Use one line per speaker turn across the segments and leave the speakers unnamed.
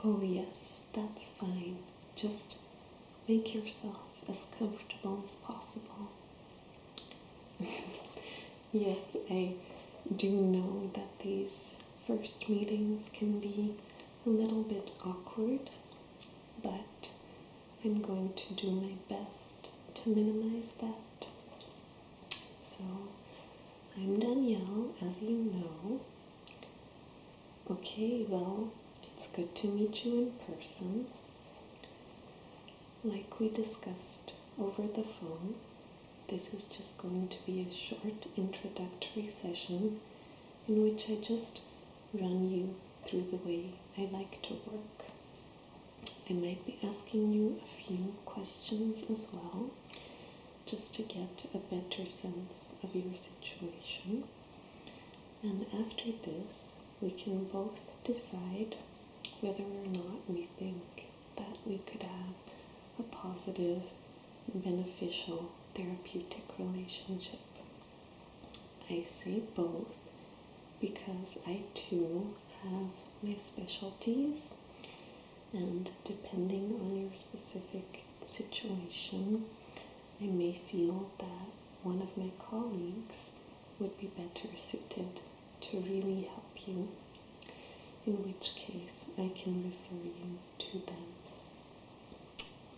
Oh yes, that's fine. Just make yourself as comfortable as possible. Yes, I do know that these first meetings can be a little bit awkward, but I'm going to do my best to minimize that. So, I'm Danielle, as you know. Okay, well, it's good to meet you in person. Like we discussed over the phone, this is just going to be a short introductory session in which I just run you through the way I like to work. I might be asking you a few questions as well, just to get a better sense of your situation. And after this, we can both decide whether or not we think that we could have a positive, beneficial, therapeutic relationship. I say both because I too have my specialties, and depending on your specific situation, I may feel that one of my colleagues would be better suited to really help you, in which case I can refer you to them.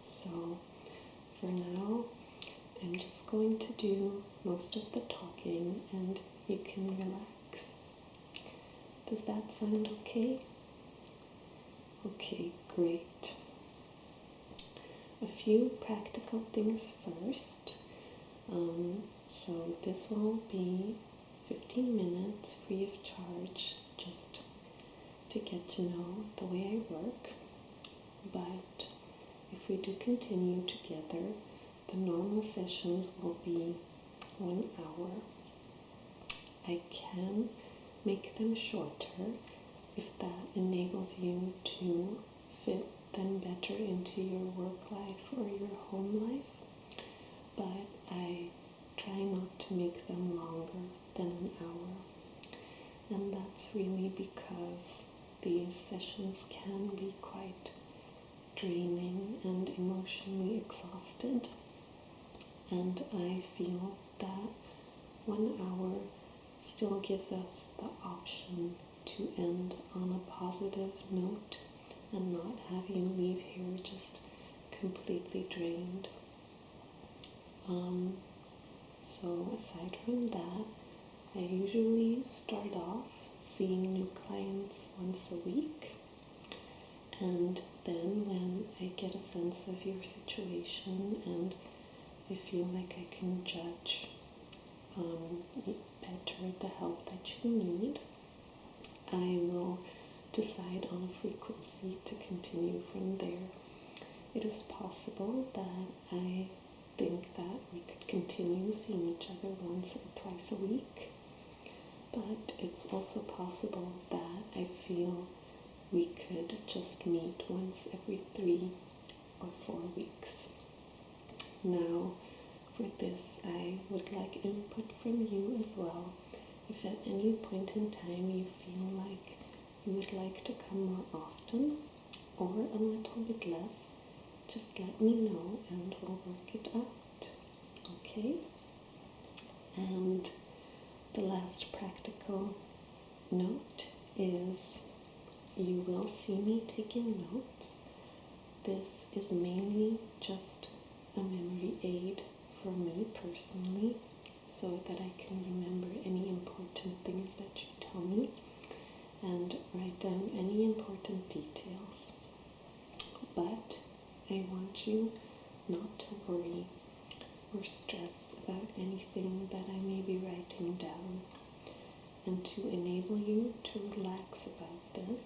So for now, I'm just going to do most of the talking and you can relax. Does that sound okay? Okay, great. A few practical things first. So this will be 15 minutes free of charge, just to get to know the way I work. But if we do continue together, the normal sessions will be 1 hour. I can make them shorter if that enables you to fit them better into your work life or your home life, but I try not to make them longer than an hour. And that's really because these sessions can be quite draining and emotionally exhausted, and I feel that 1 hour still gives us the option to end on a positive note and not have you leave here just completely drained. So aside from that, I usually start off seeing new clients once a week, and then when I get a sense of your situation and I feel like I can judge better the help that you need, I will decide on a frequency to continue from there. It is possible that I think that we could continue seeing each other once or twice a week, but it's also possible that I feel we could just meet once every 3 or 4 weeks. Now, for this, I would like input from you as well. If at any point in time you feel like you would like to come more often or a little bit less, just let me know and we'll work it out. Okay? And the last practical note is you will see me taking notes. This is mainly just a memory aid for me personally, so that I can remember any important things that you tell me and write down any important details. But I want you not to worry or stress about anything that I may be writing down. And to enable you to relax about this,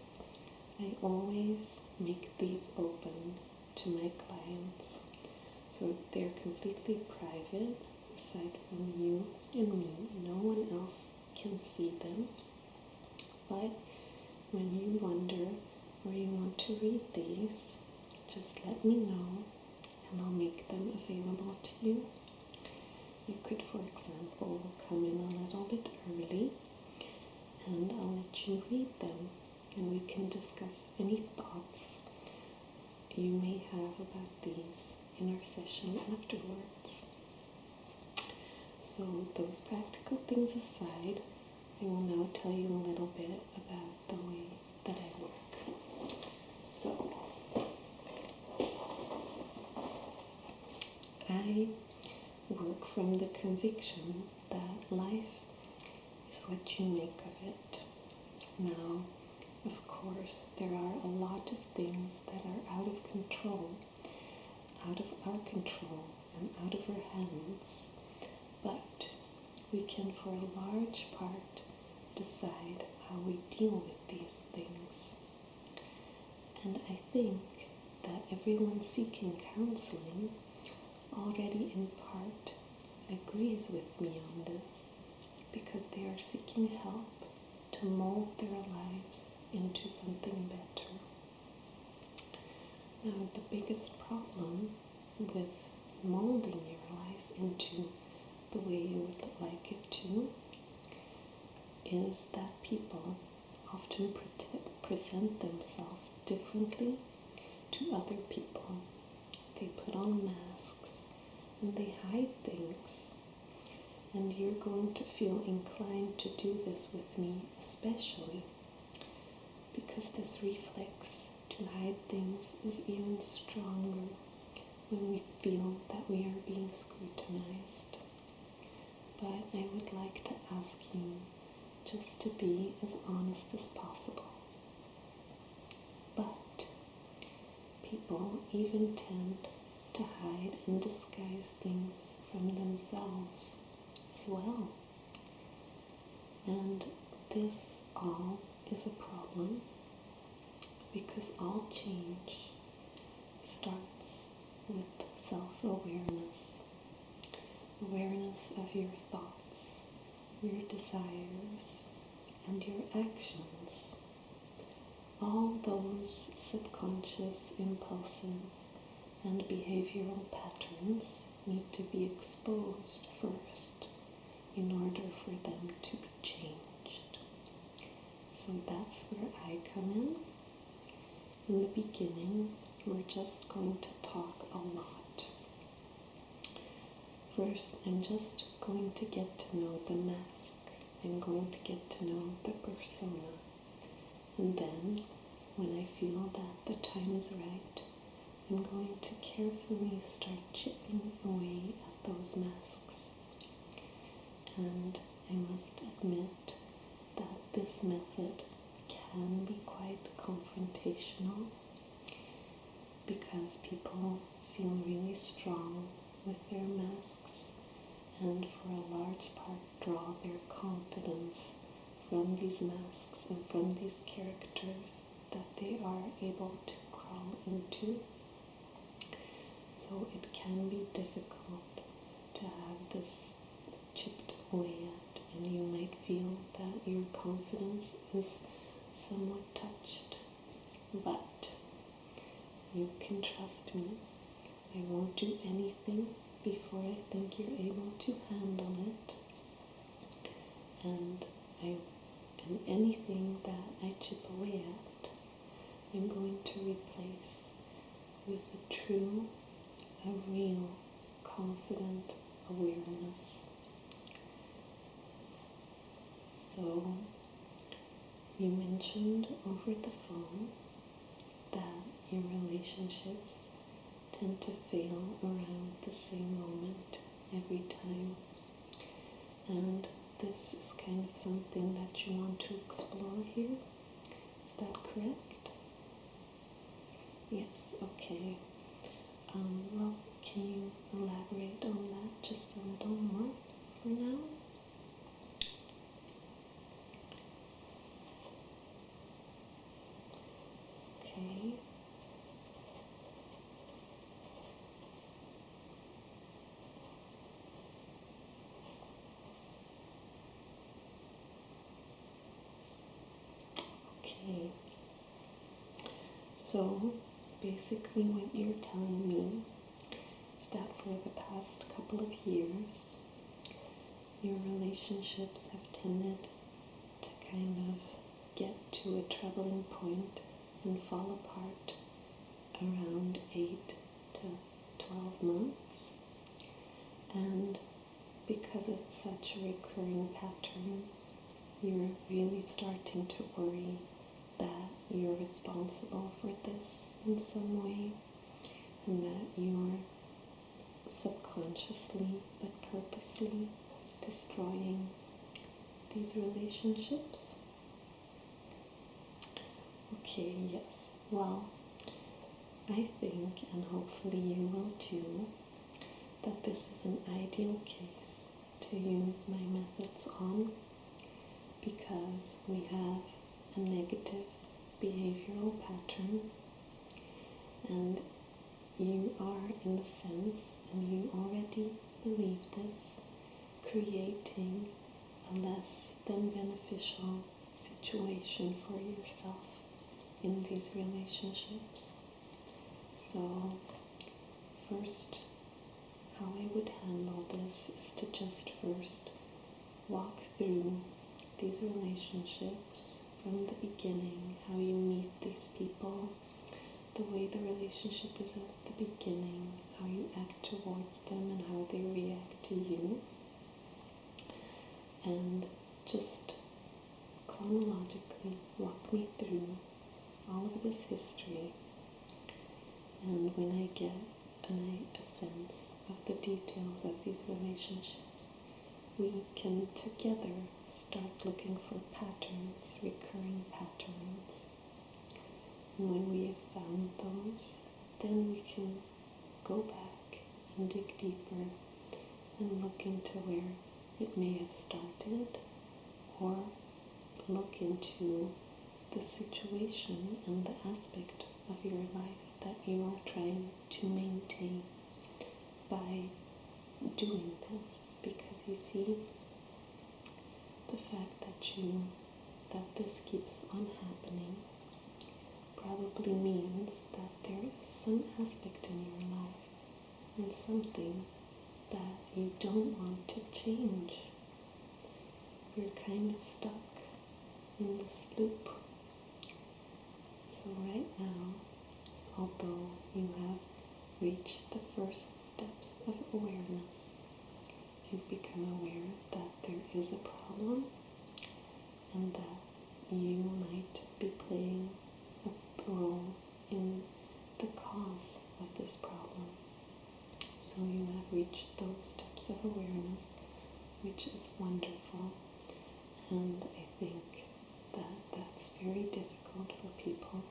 I always make these open to my clients, so they're completely private. Aside from you and me, no one else can see them. But when you wonder or you want to read these, just let me know and I'll make them available to you. You could, for example, come in a little bit early and I'll let you read them and we can discuss any thoughts you may have about these in our session afterwards. So those practical things aside, I will now tell you a little bit about the way that I work. So I work from the conviction that life is what you make of it. Now, of course, there are a lot of things that are out of our control and out of our hands, but we can for a large part decide how we deal with these things. And I think that everyone seeking counseling already in part agrees with me on this, because they are seeking help to mold their lives into something better. Now, the biggest problem with molding your life into the way you would like it to is that people often present themselves differently to other people. They put on masks and they hide things. And you're going to feel inclined to do this with me, especially because this reflex to hide things is even stronger when we feel that we are being scrutinized. But I would like to ask you just to be as honest as possible. But people even tend to hide and disguise things from themselves as well. And this all is a problem, because all change starts with self-awareness. Awareness of your thoughts, your desires, and your actions. All those subconscious impulses and behavioral patterns need to be exposed first in order for them to be changed. So that's where I come in. In the beginning, we're just going to talk a lot. First, I'm just going to get to know the mask. I'm going to get to know the persona. And then, when I feel that the time is right, I'm going to carefully start chipping away at those masks. And I must admit that this method can be quite confrontational, because people feel really strong with their masks, and for a large part draw their confidence from these masks and from these characters that they are able to crawl into. So it can be difficult to have this chipped away at, and you might feel that your confidence is somewhat touched. But you can trust me. I won't do anything before I think you're able to handle it. And anything that I chip away at, I'm going to replace with a true, a real, confident awareness. So, you mentioned over the phone that your relationships tend to fail around the same moment every time. And this is kind of something that you want to explore here. Is that correct? Yes, okay. Well, can you elaborate on that just a little more for now? Okay. Okay. So, basically what you're telling me is that for the past couple of years, your relationships have tended to kind of get to a troubling point and fall apart around months, and because it's such a recurring pattern, you're really starting to worry that you're responsible for this in some way, and that you're subconsciously but purposely destroying these relationships. Okay, yes. Well, I think, and hopefully you will too, that this is an ideal case to use my methods on, because we have a negative behavioral pattern, and you are, in a sense, and you already believe this, creating a less than beneficial situation for yourself in these relationships. So first, how I would handle this is to just first walk through these relationships from the beginning, how you meet these people, the way the relationship is at the beginning, how you act towards them and how they react to you, and just chronologically walk me through all of this history. And when I get a sense of the details of these relationships, we can together start looking for patterns, recurring patterns. And when we have found those, then we can go back and dig deeper and look into where it may have started, or look into the situation and the aspect of your life that you are trying to maintain by doing this. Because you see, the fact that this keeps on happening probably means that there is some aspect in your life and something that you don't want to change. You're kind of stuck in this loop. So right now, although you have reached the first steps of awareness, you've become aware that there is a problem and that you might be playing a role in the cause of this problem. So you have reached those steps of awareness, which is wonderful, and I think that that's very difficult for people.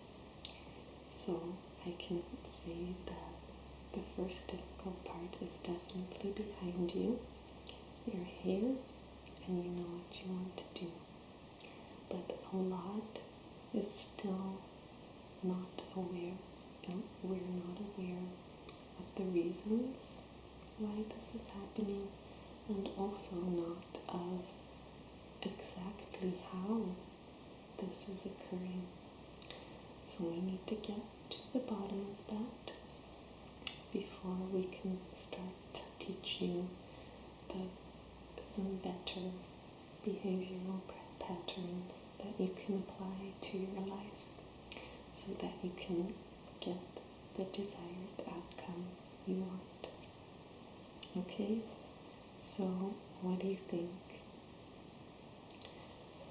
So I can say that the first difficult part is definitely behind you. You're here and you know what you want to do. But a lot is still not aware, and we're not aware of the reasons why this is happening, and also not of exactly how this is occurring. So we need to get to the bottom of that before we can start to teach you some better behavioral patterns that you can apply to your life so that you can get the desired outcome you want. Okay? So what do you think?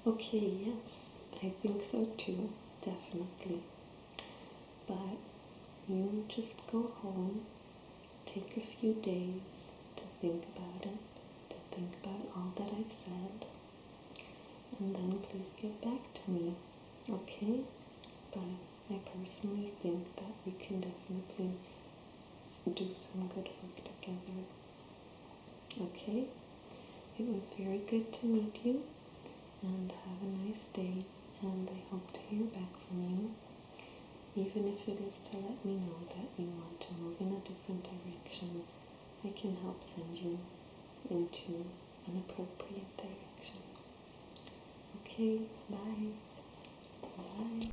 Okay, yes, I think so too, definitely. But you just go home, take a few days to think about it, to think about all that I've said, and then please get back to me, okay? But I personally think that we can definitely do some good work together, okay? It was very good to meet you, and have a nice day, and I hope to hear back from you, even if it is to let me know that you want to move in a different direction. I can help send you into an appropriate direction. Okay, bye. Bye.